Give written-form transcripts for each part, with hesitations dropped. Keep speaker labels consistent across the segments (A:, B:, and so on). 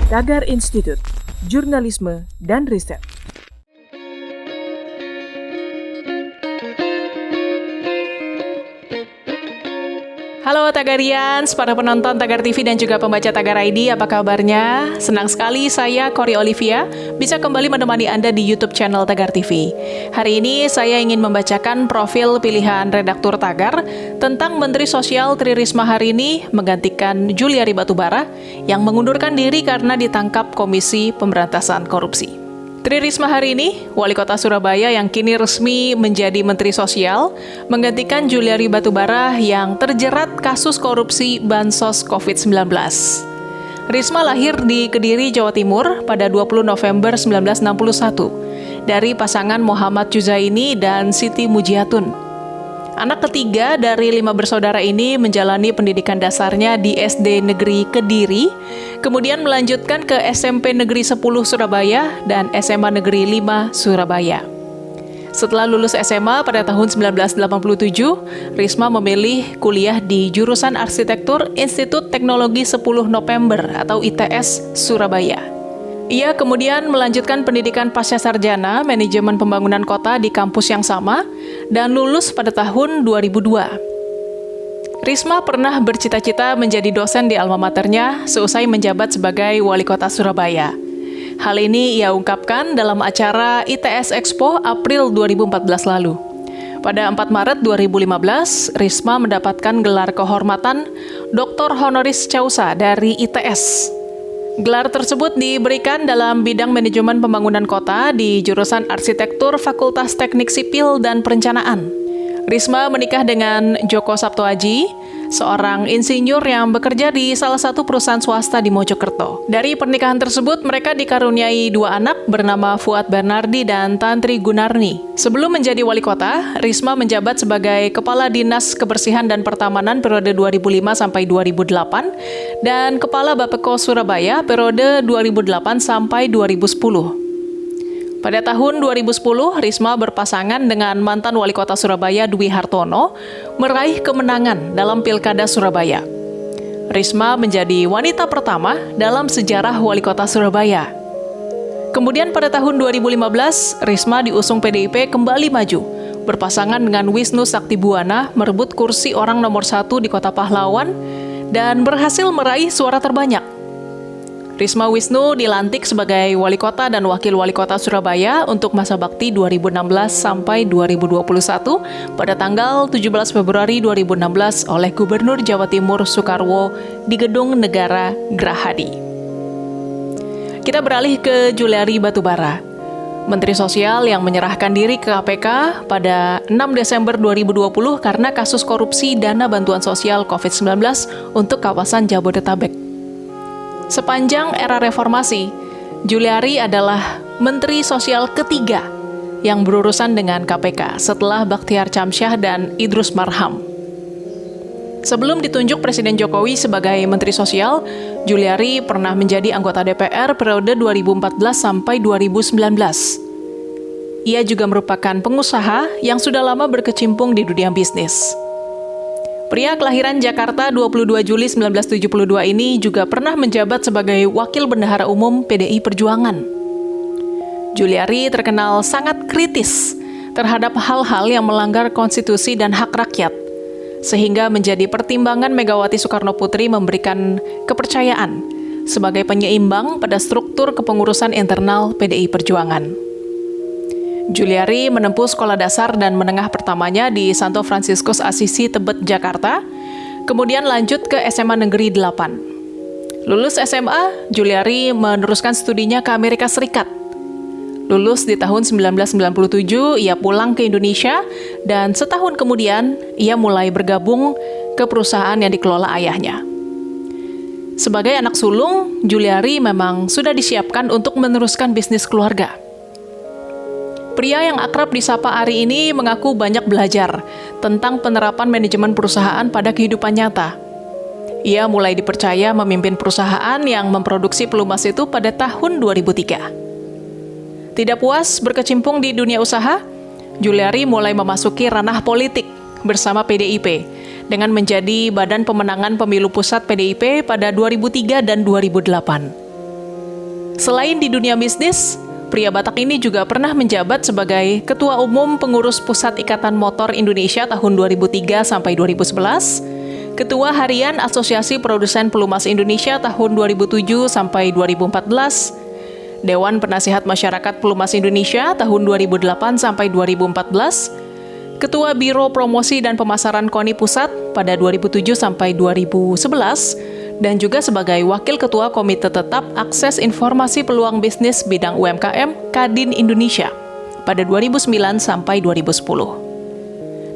A: Tagar Institut, Jurnalisme dan Riset.
B: Halo Tagarians, para penonton Tagar TV dan juga pembaca Tagar ID, apa kabarnya? Senang sekali saya, Kori Olivia, bisa kembali menemani Anda di YouTube channel Tagar TV. Hari ini saya ingin membacakan profil pilihan redaktur Tagar tentang Menteri Sosial Tri Risma hari ini menggantikan Juliari Batubara yang mengundurkan diri karena ditangkap Komisi Pemberantasan Korupsi. Tri Risma hari ini, Wali Kota Surabaya yang kini resmi menjadi Menteri Sosial, menggantikan Juliari Batubara yang terjerat kasus korupsi bansos COVID-19. Risma lahir di Kediri, Jawa Timur pada 20 November 1961 dari pasangan Muhammad Juzaini dan Siti Mujiatun. Anak ketiga dari 5 bersaudara ini menjalani pendidikan dasarnya di SD Negeri Kediri, kemudian melanjutkan ke SMP Negeri 10 Surabaya dan SMA Negeri 5 Surabaya. Setelah lulus SMA pada tahun 1987, Risma memilih kuliah di jurusan Arsitektur Institut Teknologi 10 November atau ITS Surabaya. Ia kemudian melanjutkan pendidikan pascasarjana manajemen pembangunan kota di kampus yang sama dan lulus pada tahun 2002. Risma pernah bercita-cita menjadi dosen di alma maternya seusai menjabat sebagai Wali Kota Surabaya. Hal ini ia ungkapkan dalam acara ITS Expo April 2014 lalu. Pada 4 Maret 2015, Risma mendapatkan gelar kehormatan Dr. Honoris Causa dari ITS. Gelar tersebut diberikan dalam bidang manajemen pembangunan kota di jurusan Arsitektur Fakultas Teknik Sipil dan Perencanaan. Risma menikah dengan Joko Sabtoaji, seorang insinyur yang bekerja di salah satu perusahaan swasta di Mojokerto. Dari pernikahan tersebut, mereka dikaruniai 2 anak bernama Fuad Bernardi dan Tantri Gunarni. Sebelum menjadi wali kota, Risma menjabat sebagai Kepala Dinas Kebersihan dan Pertamanan periode 2005 sampai 2008 dan Kepala Bapeko Surabaya periode 2008 sampai 2010. Pada tahun 2010, Risma berpasangan dengan mantan Wali Kota Surabaya Dwi Hartono meraih kemenangan dalam Pilkada Surabaya. Risma menjadi wanita pertama dalam sejarah Wali Kota Surabaya. Kemudian pada tahun 2015, Risma diusung PDIP kembali maju, berpasangan dengan Wisnu Saktibuwana merebut kursi orang nomor 1 di Kota Pahlawan dan berhasil meraih suara terbanyak. Risma Wisnu dilantik sebagai Wali Kota dan Wakil Wali Kota Surabaya untuk masa bakti 2016 sampai 2021 pada tanggal 17 Februari 2016 oleh Gubernur Jawa Timur Soekarwo di Gedung Negara Gerahadi. Kita beralih ke Juliari Batubara, Menteri Sosial yang menyerahkan diri ke KPK pada 6 Desember 2020 karena kasus korupsi dana bantuan sosial COVID-19 untuk kawasan Jabodetabek. Sepanjang era reformasi, Juliari adalah Menteri Sosial ketiga yang berurusan dengan KPK setelah Bakhtiar Chamsyah dan Idrus Marham. Sebelum ditunjuk Presiden Jokowi sebagai Menteri Sosial, Juliari pernah menjadi anggota DPR periode 2014 sampai 2019. Ia juga merupakan pengusaha yang sudah lama berkecimpung di dunia bisnis. Pria kelahiran Jakarta 22 Juli 1972 ini juga pernah menjabat sebagai Wakil Bendahara Umum PDI Perjuangan. Juliari terkenal sangat kritis terhadap hal-hal yang melanggar konstitusi dan hak rakyat, sehingga menjadi pertimbangan Megawati Soekarnoputri memberikan kepercayaan sebagai penyeimbang pada struktur kepengurusan internal PDI Perjuangan. Juliari menempuh sekolah dasar dan menengah pertamanya di Santo Fransiskus Assisi, Tebet, Jakarta, kemudian lanjut ke SMA Negeri 8. Lulus SMA, Juliari meneruskan studinya ke Amerika Serikat. Lulus di tahun 1997, ia pulang ke Indonesia, dan setahun kemudian, ia mulai bergabung ke perusahaan yang dikelola ayahnya. Sebagai anak sulung, Juliari memang sudah disiapkan untuk meneruskan bisnis keluarga. Pria yang akrab disapa Ari ini mengaku banyak belajar tentang penerapan manajemen perusahaan pada kehidupan nyata. Ia mulai dipercaya memimpin perusahaan yang memproduksi pelumas itu pada tahun 2003. Tidak puas berkecimpung di dunia usaha, Juliari mulai memasuki ranah politik bersama PDIP dengan menjadi Badan Pemenangan Pemilu Pusat PDIP pada 2003 dan 2008. Selain di dunia bisnis, pria Batak ini juga pernah menjabat sebagai Ketua Umum Pengurus Pusat Ikatan Motor Indonesia tahun 2003 sampai 2011, Ketua Harian Asosiasi Produsen Pelumas Indonesia tahun 2007 sampai 2014, Dewan Penasihat Masyarakat Pelumas Indonesia tahun 2008 sampai 2014, Ketua Biro Promosi dan Pemasaran KONI Pusat pada 2007 sampai 2011, dan juga sebagai Wakil Ketua Komite Tetap Akses Informasi Peluang Bisnis Bidang UMKM Kadin Indonesia pada 2009 sampai 2010.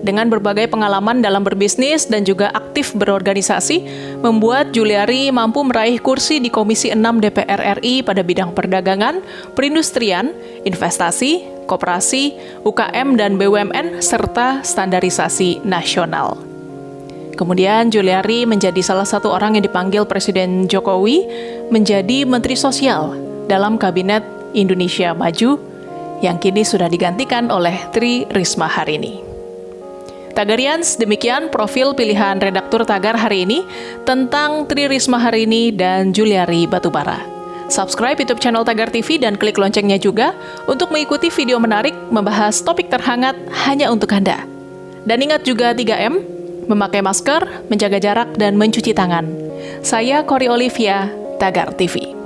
B: Dengan berbagai pengalaman dalam berbisnis dan juga aktif berorganisasi, membuat Juliari mampu meraih kursi di Komisi 6 DPR RI pada bidang perdagangan, perindustrian, investasi, koperasi, UKM dan BUMN, serta standarisasi nasional. Kemudian Juliari menjadi salah satu orang yang dipanggil Presiden Jokowi menjadi Menteri Sosial dalam Kabinet Indonesia Maju yang kini sudah digantikan oleh Tri Risma hari ini. Tagarians, demikian profil pilihan redaktur Tagar hari ini tentang Tri Risma hari ini dan Juliari Batubara. Subscribe YouTube channel Tagar TV dan klik loncengnya juga untuk mengikuti video menarik membahas topik terhangat hanya untuk Anda. Dan ingat juga 3M, memakai masker, menjaga jarak, dan mencuci tangan. Saya Cory Olivia, Tagar TV.